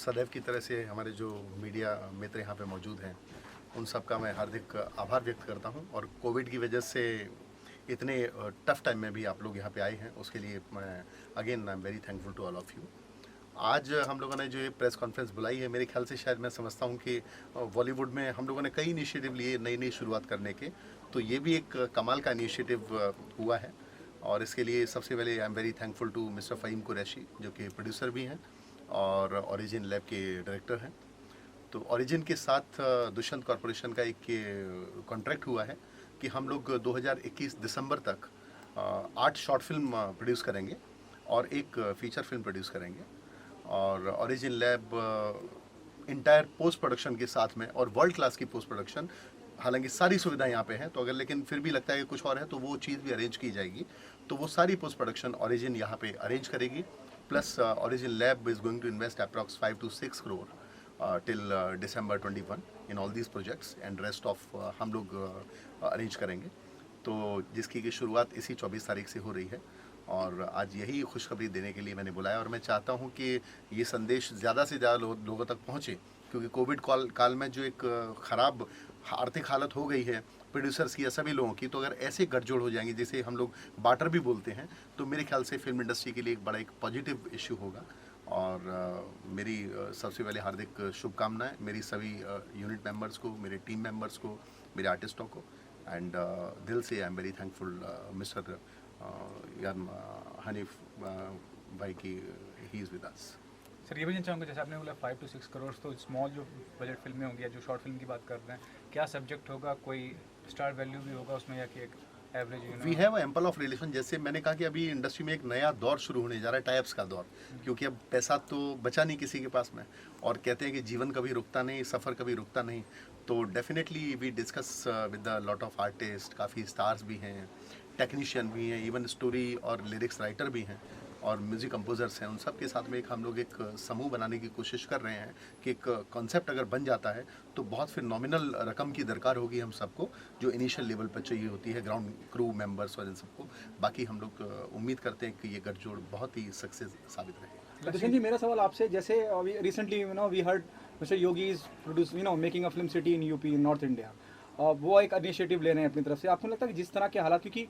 सदैव की तरह से हमारे जो मीडिया मित्र यहाँ पे मौजूद हैं उन सब का मैं हार्दिक आभार व्यक्त करता हूँ। और कोविड की वजह से इतने टफ टाइम में भी आप लोग यहाँ पे आए हैं, उसके लिए मैं again I am very thankful to all of you. आज हम लोगों ने जो ये प्रेस कॉन्फ्रेंस बुलाई है, मेरे ख्याल से शायद मैं समझता हूँ कि बॉलीवुड में हम लोगों ने कई इनिशिएटिव लिए नई नई शुरुआत करने के, तो ये भी एक कमाल का इनिशिएटिव हुआ है। और इसके लिए सबसे पहले I am very thankful to mister Fahim Qureshi, जो कि प्रोड्यूसर भी हैं और ओरिजिन लैब के डायरेक्टर हैं। तो ओरिजिन के साथ दुष्यंत कॉरपोरेशन का एक कॉन्ट्रैक्ट हुआ है कि हम लोग 2021 दिसंबर तक 8 शॉर्ट फिल्म प्रोड्यूस करेंगे और एक फीचर फिल्म प्रोड्यूस करेंगे। और origin lab entire post production के साथ में और वर्ल्ड क्लास की पोस्ट प्रोडक्शन, हालांकि सारी सुविधाएं यहाँ पे हैं, तो अगर लेकिन फिर भी लगता है कि कुछ और है तो वो चीज़ भी अरेंज की जाएगी। तो वो सारी पोस्ट प्रोडक्शन ओरिजिन यहाँ पे अरेंज करेगी। Plus origin lab is going to invest approx 5 to 6 crore till December 21 in all these projects and rest of हम लोग अरेंज करेंगे। तो जिसकी की शुरुआत इसी 24 तारीख से हो रही है और आज यही खुशखबरी देने के लिए मैंने बुलाया। और मैं चाहता हूँ कि ये संदेश ज़्यादा से ज़्यादा लोगों तक पहुँचे, क्योंकि कोविड काल में जो एक ख़राब आर्थिक हालत हो गई है प्रोड्यूसर्स की या सभी लोगों की, तो अगर ऐसे गठजोड़ हो जाएंगे जिसे हम लोग बार्टर भी बोलते हैं, तो मेरे ख्याल से फिल्म इंडस्ट्री के लिए एक बड़ा एक पॉजिटिव इशू होगा। और मेरी सबसे पहले हार्दिक शुभकामनाएं मेरी सभी यूनिट मेंबर्स को, मेरे टीम मेंबर्स को, मेरे आर्टिस्टों को। एंड दिल से आई am very thankful mister Hanif भाई की he is with us. Sir, ये भी जानना चाहूँगा, जैसे आपने बोला 5 to 6 करोड़, तो स्मॉल जो बजट फिल्में होंगी या जो शॉर्ट फिल्म की बात कर रहे हैं, क्या सब्जेक्ट होगा, कोई स्टार वैल्यू भी होगा उसमें, या कि एक average? We have ample of relation. जैसे मैंने कहा कि अभी इंडस्ट्री में एक नया दौर शुरू होने जा रहा है, टाइप्स का दौर, क्योंकि अब पैसा तो बचा नहीं किसी के पास में, और कहते हैं कि जीवन कभी रुकता नहीं, सफ़र कभी रुकता नहीं। तो definitely we discuss with the lot of artist, काफ़ी स्टार्स भी हैं, टेक्नीशियन भी हैं, इवन स्टोरी और लिरिक्स राइटर भी हैं और म्यूज़िक कंपोजर्स हैं। उन सब के साथ में एक हम लोग एक समूह बनाने की कोशिश कर रहे हैं कि एक कॉन्सेप्ट अगर बन जाता है तो बहुत फिर नॉमिनल रकम की दरकार होगी हम सबको, जो इनिशियल लेवल पर चाहिए होती है, ग्राउंड क्रू मेंबर्स और इन सबको। बाकी हम लोग उम्मीद करते हैं कि ये गठजोड़ बहुत ही सक्सेस साबित रहे। दुष्यंत जी, मेरा सवाल आपसे, जैसे अभी recently we heard mister Yogi is produce making a film city in UP, in north India. वो एक इनिशिएटिव ले रहे हैं अपनी तरफ से। आपको लगता है कि जिस तरह के हालात, क्योंकि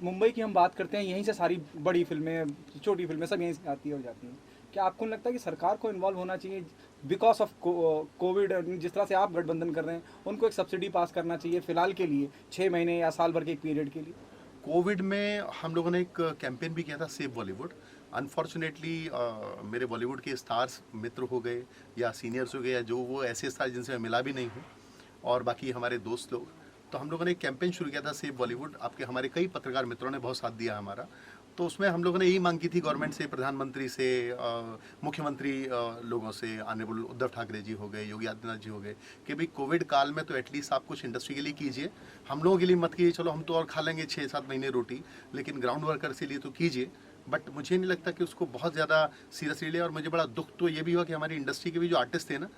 मुंबई की हम बात करते हैं, यहीं से सारी बड़ी फिल्में, छोटी फिल्में सब यहीं से आती है और जाती हैं, क्या आपको लगता है कि सरकार को इन्वॉल्व होना चाहिए बिकॉज ऑफ कोविड? जिस तरह से आप गठबंधन कर रहे हैं, उनको एक सब्सिडी पास करना चाहिए फिलहाल के लिए, 6 महीने या साल भर के एक पीरियड के लिए। कोविड में हम लोगों ने एक कैंपेन भी किया था, सेव बॉलीवुड। अनफॉर्चुनेटली मेरे बॉलीवुड के स्टार्स मित्र हो गए या सीनियर्स हो गए, या जो वो ऐसे स्टार जिनसे मैं मिला भी नहीं हूँ, और बाकी हमारे दोस्त लोग। तो हम लोगों ने एक कैंपेन शुरू किया था, सेव बॉलीवुड। आपके हमारे कई पत्रकार मित्रों ने बहुत साथ दिया हमारा। तो उसमें हम लोगों ने यही मांग की थी गवर्नमेंट से, प्रधानमंत्री से, मुख्यमंत्री लोगों से, ऑनरेबल उद्धव ठाकरे जी हो गए, योगी आदित्यनाथ जी हो गए, कि भाई कोविड काल में तो एटलीस्ट आप कुछ इंडस्ट्री के लिए कीजिए, हम लोगों के लिए मत कीजिए, चलो हम तो और खा लेंगे 6-7 महीने रोटी, लेकिन ग्राउंड वर्कर्स के लिए तो कीजिए। बट मुझे नहीं लगता कि उसको बहुत ज़्यादा सीरियसली लिया। और मुझे बड़ा दुख तो ये भी हुआ कि हमारी इंडस्ट्री के भी जो आर्टिस्ट थे ना,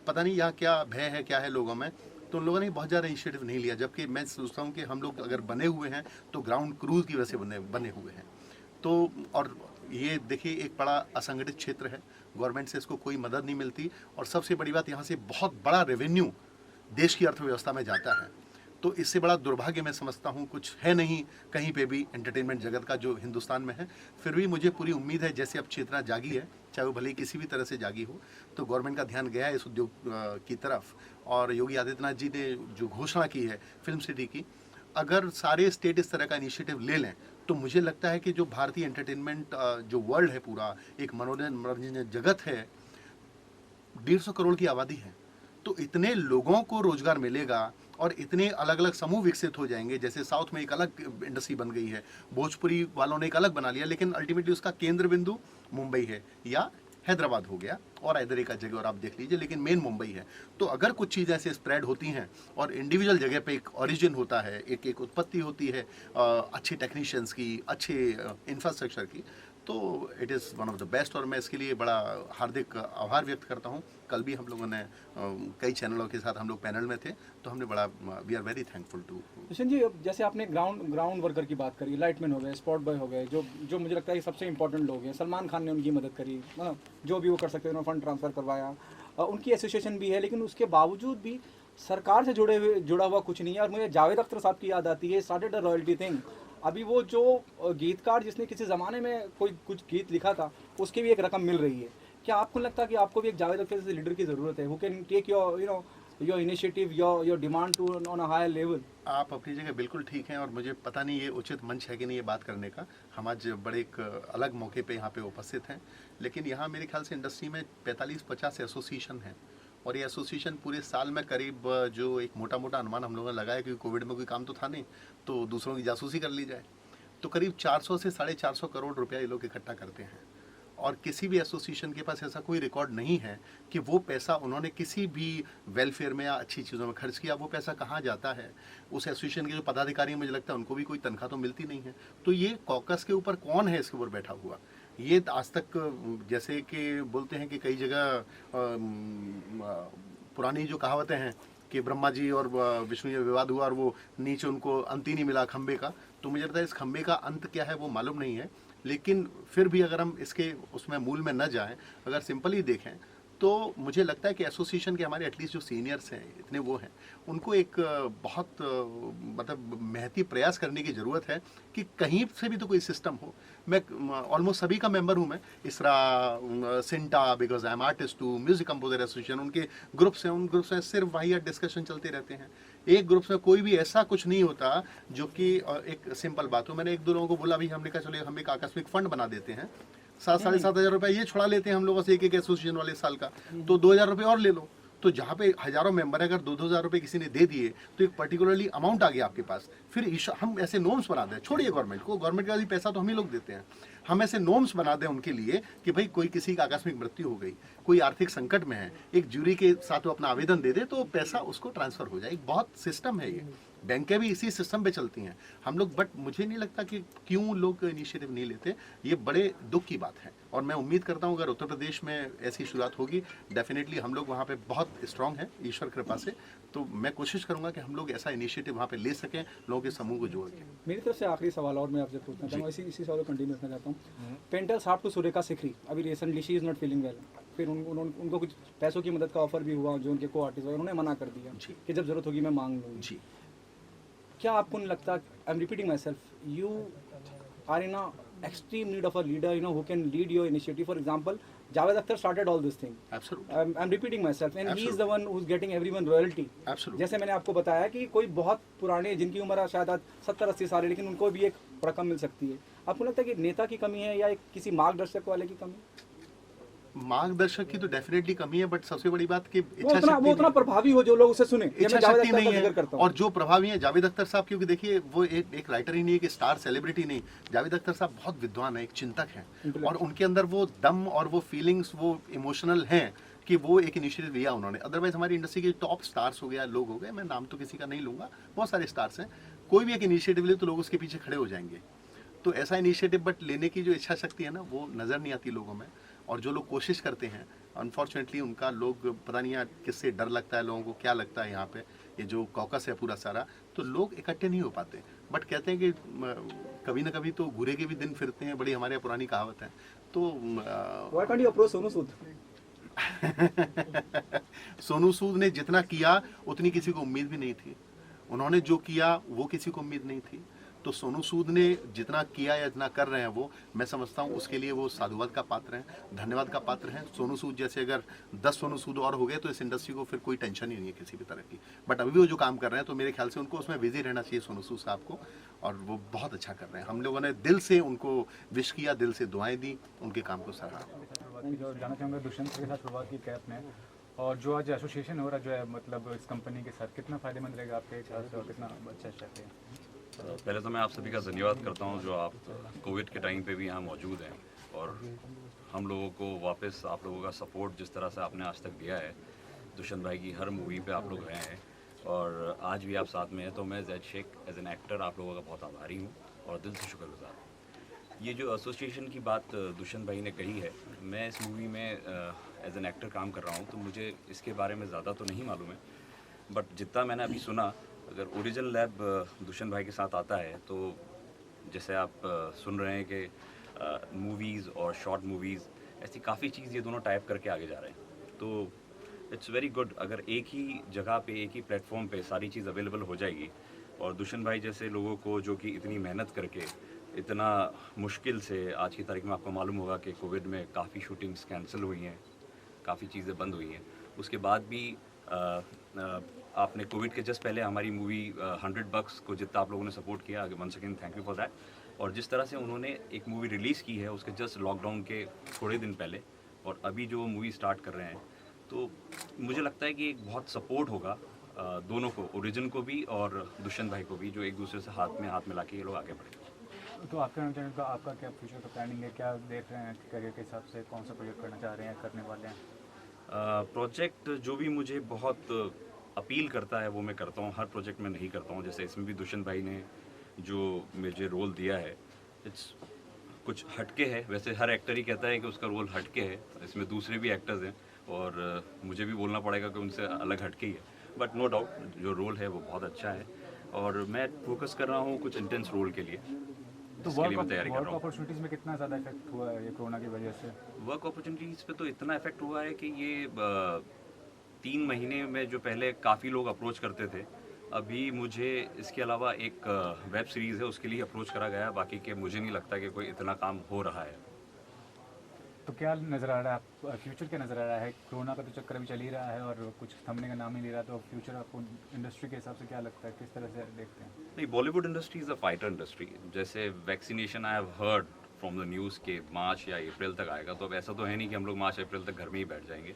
पता नहीं यहाँ क्या भय है, क्या है लोगों में, तो उन लोगों ने बहुत ज़्यादा इनिशिएटिव नहीं लिया। जबकि मैं सोचता हूँ कि हम लोग अगर बने हुए हैं तो ग्राउंड क्रूज की वजह से बने हुए हैं। तो और ये देखिए, एक बड़ा असंगठित क्षेत्र है, गवर्नमेंट से इसको कोई मदद नहीं मिलती, और सबसे बड़ी बात, यहाँ से बहुत बड़ा रेवेन्यू देश की अर्थव्यवस्था में जाता है। तो इससे बड़ा दुर्भाग्य मैं समझता हूँ कुछ है नहीं कहीं पे भी एंटरटेनमेंट जगत का जो हिंदुस्तान में है। फिर भी मुझे पूरी उम्मीद है, जैसे अब चेतना जागी है, चाहे वो भले ही किसी भी तरह से जागी हो, तो गवर्नमेंट का ध्यान गया है इस उद्योग की तरफ। और योगी आदित्यनाथ जी ने जो घोषणा की है फिल्म सिटी की, अगर सारे स्टेट इस तरह का इनिशिएटिव ले लें, तो मुझे लगता है कि जो भारतीय एंटरटेनमेंट जो वर्ल्ड है, पूरा एक मनोरंजन जगत है, 150 करोड़ की आबादी है, तो इतने लोगों को रोजगार मिलेगा और इतने अलग अलग समूह विकसित हो जाएंगे। जैसे साउथ में एक अलग इंडस्ट्री बन गई है, भोजपुरी वालों ने एक अलग बना लिया, लेकिन अल्टीमेटली उसका केंद्र बिंदु मुंबई है या हैदराबाद हो गया, और इधर एक जगह और आप देख लीजिए, लेकिन मेन मुंबई है। तो अगर कुछ चीज़ें ऐसे स्प्रेड होती हैं और इंडिविजुअल जगह पे एक ओरिजिन होता है, एक उत्पत्ति होती है अच्छे टेक्नीशियंस की, अच्छे इंफ्रास्ट्रक्चर की, तो it is one of the best, और मैं इसके लिए बड़ा हार्दिक आभार व्यक्त करता हूँ। कल भी हम लोगों ने कई चैनलों के साथ हम लोग पैनल में थे, तो हमने बड़ा we are very thankful to. Dushyant ji, अब जैसे आपने ग्राउंड वर्कर की बात करी, लाइटमैन हो गए, स्पॉट बॉय हो गए, जो मुझे लगता है कि सबसे इंपॉर्टेंट लोग हैं। सलमान खान ने उनकी मदद करी, मतलब जो भी वो कर सकते थे, उन्होंने फंड ट्रांसफ़र करवाया। उनकी एसोसिएशन भी है, लेकिन उसके बावजूद भी सरकार से जुड़ा हुआ कुछ नहीं है। और मुझे जावेद अख्तर साहब की याद आती है, स्टार्टेड अ रॉयल्टी थिंग। अभी वो जो गीतकार जिसने किसी ज़माने में कोई कुछ गीत लिखा था, उसकी भी एक रकम मिल रही है। क्या आपको लगता है कि आपको भी एक जावेद अख्तर जैसे लीडर की ज़रूरत है, who can take your initiative, your demand to on a higher level? आप अपनी जगह बिल्कुल ठीक हैं, और मुझे पता नहीं ये उचित मंच है कि नहीं ये बात करने का। हम आज बड़े एक अलग मौके पे यहाँ पे उपस्थित हैं, लेकिन यहाँ मेरे ख्याल से इंडस्ट्री में 45-50 एसोसिएशन हैं, और ये एसोसिएशन पूरे साल में करीब जो एक मोटा मोटा अनुमान हम लोगों ने लगाया, क्योंकि कोविड में कोई काम तो था नहीं, तो दूसरों की जासूसी कर ली जाए, तो करीब 400 से 450 करोड़ रुपया ये लोग इकट्ठा करते हैं। और किसी भी एसोसिएशन के पास ऐसा कोई रिकॉर्ड नहीं है कि वो पैसा उन्होंने किसी भी वेलफेयर में या अच्छी चीज़ों में खर्च किया। वो पैसा कहाँ जाता है? उस एसोसिएशन के जो पदाधिकारी हैं, मुझे लगता है उनको भी कोई तनख्वाह तो मिलती नहीं है। तो ये कॉकस के ऊपर कौन है इसके ऊपर बैठा हुआ? ये आज तक जैसे कि बोलते हैं कि कई जगह पुरानी जो कहावतें हैं कि ब्रह्मा जी और विष्णु जी में विवाद हुआ और वो नीचे उनको अंत ही नहीं मिला खंबे का, तो मुझे लगता है इस खंबे का अंत क्या है वो मालूम नहीं है। लेकिन फिर भी अगर हम इसके उसमें मूल में न जाएं, अगर सिंपली देखें, तो मुझे लगता है कि एसोसिएशन के हमारे एटलीस्ट जो सीनियर्स हैं, इतने वो हैं, उनको एक बहुत मतलब मेहनती प्रयास करने की ज़रूरत है कि कहीं से भी तो कोई सिस्टम हो। मैं ऑलमोस्ट सभी का मेंबर हूँ, मैं ISRA, CINTAA, because I am artist too, music composer association, उनके ग्रुप्स हैं, उन ग्रुप्स में सिर्फ वही डिस्कशन चलते रहते हैं। एक ग्रुप्स में कोई भी ऐसा कुछ नहीं होता जो कि एक सिंपल बात हो। मैंने एक दो लोगों को बोला, भी हमने कहा चलो हम एक आकस्मिक फंड बना देते हैं, 7-7.5 रुपये ये छुड़ा लेते हैं हम लोगों से एक एसोसिएशन वाले साल का, तो 2,000 रुपये और ले लो। तो जहाँ पे हजारों मेंबर है, अगर 2-2 हज़ार रुपये किसी ने दे दिए तो एक पर्टिकुलरली अमाउंट आ गया आपके पास। फिर हम ऐसे नॉर्म्स बना दें, छोड़िए गवर्नमेंट को, गवर्नमेंट का भी पैसा तो हम ही लोग देते हैं। हम ऐसे नॉर्म्स बना दें उनके लिए कि भाई कोई किसी का आकस्मिक मृत्यु हो गई, कोई आर्थिक संकट में है, एक ज्यूरी के साथ वो अपना आवेदन दे दे तो पैसा उसको ट्रांसफर हो जाए। एक बहुत सिस्टम है ये, बैंकें भी इसी सिस्टम पे चलती हैं हम लोग। बट मुझे नहीं लगता कि क्यों लोग इनिशिएटिव नहीं लेते, ये बड़े दुख की बात है। और मैं उम्मीद करता हूँ अगर उत्तर प्रदेश में ऐसी शुरुआत होगी, डेफिनेटली हम लोग वहाँ पे बहुत स्ट्रांग हैं ईश्वर कृपा से, तो मैं कोशिश करूँगा कि हम लोग ऐसा इनिशिएटिव वहाँ पे ले सकें, लोगों के समूह को जोड़ के। मेरी तरफ से आखिरी सवाल और मैं आपसे पूछना चाहूँगा, इसी सवाल को कंटिन्यू करना चाहता हूँ। पेंटर साहब टू सुरेखा सिकरी, अभी recently she is not feeling well, फिर उनको कुछ पैसों की मदद का ऑफर भी हुआ, जो उनके को आर्टिस्ट, उन्होंने मना कर दिया कि जब जरूरत होगी मैं मांग लूँगी। जी, क्या आपको नहीं लगता, I am repeating myself, you are in a extreme need of a leader, who can lead your initiative? For example, Javed Akhtar started all this thing. Absolutely. I'm repeating myself, and he is Absolutely. the one who's getting everyone royalty. Absolutely. जैसे मैंने आपको बताया कि कोई बहुत पुराने, जिनकी उम्र शायद 70-80 साल है, लेकिन उनको भी एक रकम मिल सकती है। आपको लगता है कि नेता की कमी है या एक किसी मार्गदर्शक वाले की कमी? मार्गदर्शक की तो डेफिनेटली कमी है, बट सबसे बड़ी बात कि वो उतना प्रभावी हो जो लोग उसे सुने। इच्छा शक्ति नहीं है, और जो प्रभावी है जावेद अख्तर साहब, क्योंकि देखिए वो एक राइटर ही नहीं है, कि स्टार सेलिब्रिटी नहीं। जावेद अख्तर साहब बहुत विद्वान है, एक चिंतक हैं, और उनके अंदर वो दम और वो फीलिंग्स, वो इमोशनल हैं कि वो एक इनिशिएटिव लिया उन्होंने। अदरवाइज हमारी इंडस्ट्री के टॉप स्टार्स हो गया, लोग हो गए, मैं नाम तो किसी का नहीं लूँगा, बहुत सारे स्टार्स हैं, कोई भी एक इनिशिएटिव ले तो लोग उसके पीछे खड़े हो जाएंगे। तो ऐसा इनिशिएटिव बट लेने की जो इच्छा शक्ति है ना, वो नज़र नहीं आती लोगों में। और जो लोग कोशिश करते हैं, अनफॉर्चुनेटली उनका लोग पता नहीं यार किससे डर लगता है, लोगों को क्या लगता है यहाँ पे, ये जो कॉकस है पूरा सारा, तो लोग इकट्ठे नहीं हो पाते। बट कहते हैं कि कभी ना कभी तो घूरे के भी दिन फिरते हैं, बड़ी हमारे पुरानी कहावत है। तो Why can't you approach Sonu Sood? Sonu Sood ने जितना किया उतनी किसी को उम्मीद भी नहीं थी, उन्होंने जो किया वो किसी को उम्मीद नहीं थी। तो सोनू सूद ने जितना किया या जितना कर रहे हैं, वो मैं समझता हूँ उसके लिए वो साधुवाद का पात्र हैं, धन्यवाद का पात्र हैं। सोनू सूद जैसे अगर 10 सोनू सूद और हो गए तो इस इंडस्ट्री को फिर कोई टेंशन ही नहीं है किसी भी तरह की। बट अभी भी वो जो काम कर रहे हैं, तो मेरे ख्याल से उनको उसमें बिजी रहना चाहिए सोनू सूद साहब को, और वो बहुत अच्छा कर रहे हैं। हम लोगों ने दिल से उनको विश किया, दिल से दुआएं दी, उनके काम को सराहा। जाना चाहूँगा दुष्यंत के साथ शुरुआत की कैप में, और जो आज एसोसिएशन हो रहा जो है, मतलब इस कंपनी के साथ कितना फ़ायदेमंद रहेगा आपके ख्याल से, और कितना अच्छा चाहते हैं? पहले तो मैं आप सभी का धन्यवाद करता हूं जो आप कोविड के टाइम पे भी यहाँ मौजूद हैं, और हम लोगों को वापस आप लोगों का सपोर्ट जिस तरह से आपने आज तक दिया है, दुष्यंत भाई की हर मूवी पे आप लोग रहे हैं, और आज भी आप साथ में हैं, तो मैं Zaid Shaikh as an actor आप लोगों का बहुत आभारी हूँ और दिल से शुक्रगुजार हूँ। ये जो एसोसिएशन की बात दुष्यंत भाई ने कही है, मैं इस मूवी में एज एन एक्टर काम कर रहा हूँ, तो मुझे इसके बारे में ज़्यादा तो नहीं मालूम है, बट जितना मैंने अभी सुना, अगर ओरिजिनल लैब दुष्यंत भाई के साथ आता है तो जैसे आप सुन रहे हैं कि मूवीज़ और शॉर्ट मूवीज़ ऐसी काफ़ी चीज़ ये दोनों टाइप करके आगे जा रहे हैं, तो इट्स वेरी गुड अगर एक ही जगह पे एक ही प्लेटफॉर्म पे सारी चीज़ अवेलेबल हो जाएगी। और दुष्यंत भाई जैसे लोगों को जो कि इतनी मेहनत करके इतना मुश्किल से, आज की तारीख में आपको मालूम होगा कि कोविड में काफ़ी शूटिंग्स कैंसिल हुई हैं, काफ़ी चीज़ें बंद हुई हैं, उसके बाद भी आपने कोविड के जस्ट पहले हमारी मूवी 100 बक्स को जितना आप लोगों ने सपोर्ट किया, once again thank you for that. और जिस तरह से उन्होंने एक मूवी रिलीज़ की है उसके जस्ट लॉकडाउन के थोड़े दिन पहले, और अभी जो मूवी स्टार्ट कर रहे हैं, तो मुझे लगता है कि एक बहुत सपोर्ट होगा दोनों को, ओरिजिन को भी और दुष्यंत भाई को भी, जो एक दूसरे से हाथ में हाथ मिला के ये लोग आगे बढ़े। तो आपके चैनल का आपका क्या फ्यूचर का प्लानिंग है, क्या देख रहे हैं करियर के हिसाब से, कौन सा प्रोजेक्ट करना चाह रहे हैं, करने वाले हैं? प्रोजेक्ट जो भी मुझे बहुत अपील करता है वो मैं करता हूँ, हर प्रोजेक्ट में नहीं करता हूँ। जैसे इसमें भी दुष्यंत भाई ने जो मुझे रोल दिया है, इट्स कुछ हटके है, वैसे हर एक्टर ही कहता है कि उसका रोल हटके है, इसमें दूसरे भी एक्टर्स हैं और मुझे भी बोलना पड़ेगा कि उनसे अलग हटके ही है, बट नो डाउट जो रोल है वो बहुत अच्छा है और मैं फोकस कर रहा हूँ कुछ इंटेंस रोल के लिए, तो इसके लिए मैं वर्क तैयारी कर वर्क रहा हूँ। अपॉर्चुनिटीज़ में कितना ज़्यादा इफेक्ट हुआ है ये कोरोना की वजह से? वर्क अपॉर्चुनिटीज़ पे तो इतना इफेक्ट हुआ है कि ये 3 महीने में जो पहले काफ़ी लोग अप्रोच करते थे, अभी मुझे इसके अलावा एक वेब सीरीज़ है उसके लिए अप्रोच करा गया है, बाकी के मुझे नहीं लगता कि कोई इतना काम हो रहा है। तो क्या नज़र आ रहा है, आप फ्यूचर क्या नज़र आ रहा है? कोरोना का तो चक्कर अभी चल ही रहा है और कुछ थमने का नाम ही नहीं रहा, तो फ्यूचर आपको इंडस्ट्री के हिसाब से क्या लगता है, किस तरह से देखते हैं? नहीं, Bollywood industry is a fighter industry. जैसे vaccination I have heard from the news के मार्च या अप्रैल तक आएगा, तो अब ऐसा तो है नहीं कि हम लोग मार्च अप्रैल तक घर में ही बैठ जाएंगे।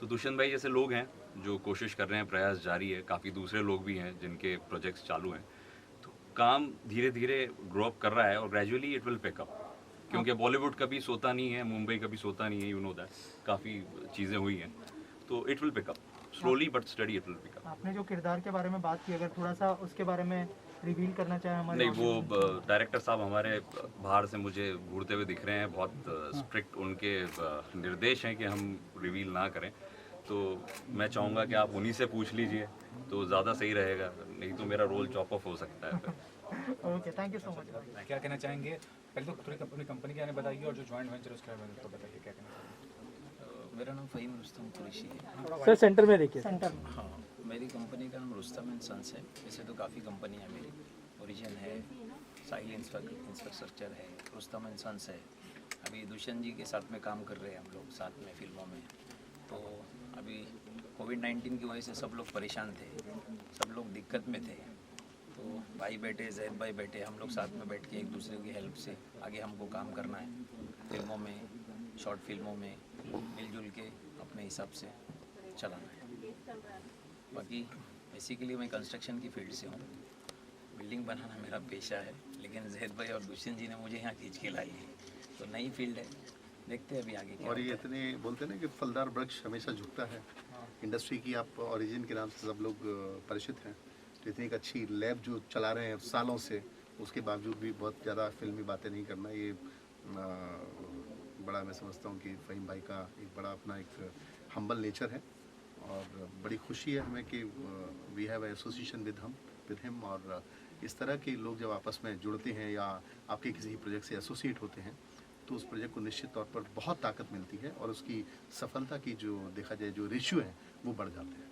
तो दुष्यंत भाई जैसे लोग हैं जो कोशिश कर रहे हैं, प्रयास जारी है, काफ़ी दूसरे लोग भी हैं जिनके प्रोजेक्ट्स चालू हैं, तो काम धीरे धीरे ग्रो अप कर रहा है और ग्रेजुअली इट विल पिकअप, क्योंकि बॉलीवुड कभी सोता नहीं है, मुंबई कभी सोता नहीं है, यू नो दैट, काफ़ी चीज़ें हुई हैं, तो it will pick up slowly but study, it will pick up. आपने जो किरदार के बारे में बात की, अगर थोड़ा सा उसके बारे में रिवील करना चाहें हमारे नहीं, वो डायरेक्टर साहब हमारे बाहर से मुझे घूरते हुए दिख रहे हैं, बहुत स्ट्रिक्ट उनके निर्देश हैं कि हम रिवील ना करें, तो मैं चाहूँगा कि आप उन्हीं से पूछ लीजिए तो ज़्यादा सही रहेगा, नहीं तो मेरा रोल चॉप ऑफ हो सकता है फिर। Okay, thank you so much. क्या कहना चाहेंगे? पहले तो थोड़ी अपनी कंपनी के बारे में बताइए और जो जॉइंट वेंचर उसके बारे में तो बताइए, क्या कहना चाहेंगे? मेरा नाम फ़हीम रुस्तम कुरैशी है। सर सेंटर में देखिए। सेंटर हाँ, मेरी कंपनी का नाम रुस्तम एंड सन्स है। वैसे तो काफ़ी कंपनी है मेरी, ओरिजिन है, साहिल इंफ्रास्ट्रक्चर है, रुस्तम एंड सन्स है। अभी दुष्यंत जी के साथ में काम कर रहे हैं हम लोग साथ में फिल्मों में। तो अभी कोविड-19 की वजह से सब लोग परेशान थे, सब लोग दिक्कत में थे, तो भाई बैठे, जैद भाई बैठे, हम लोग साथ में बैठ के एक दूसरे की हेल्प से आगे हमको काम करना है, फिल्मों में, शॉर्ट फिल्मों में मिलजुल के अपने हिसाब से चलाना है। बाकी बेसिकली मैं कंस्ट्रक्शन की फील्ड से हूँ, बिल्डिंग बनाना मेरा पेशा है, लेकिन जैद भाई और दुष्यंत जी ने मुझे यहाँ खींच के लाई है, तो नई फील्ड है, देखते हैं अभी आगे क्या और ये होता है। इतने बोलते हैं ना कि फलदार वृक्ष हमेशा झुकता है। इंडस्ट्री की आप ओरिजिन के नाम से सब लोग परिचित हैं, तो इतनी एक अच्छी लैब जो चला रहे हैं सालों से, उसके बावजूद भी बहुत ज़्यादा फिल्मी बातें नहीं करना, ये बड़ा मैं समझता हूँ कि फ़हीम भाई का एक बड़ा अपना एक हम्बल नेचर है और बड़ी खुशी है हमें कि we have association with him. और इस तरह के लोग जब आपस में जुड़ते हैं या आपके किसी प्रोजेक्ट से एसोसिएट होते हैं, तो उस प्रोजेक्ट को निश्चित तौर पर बहुत ताकत मिलती है और उसकी सफलता की जो देखा जाए जो रेशियो है वो बढ़ जाते हैं।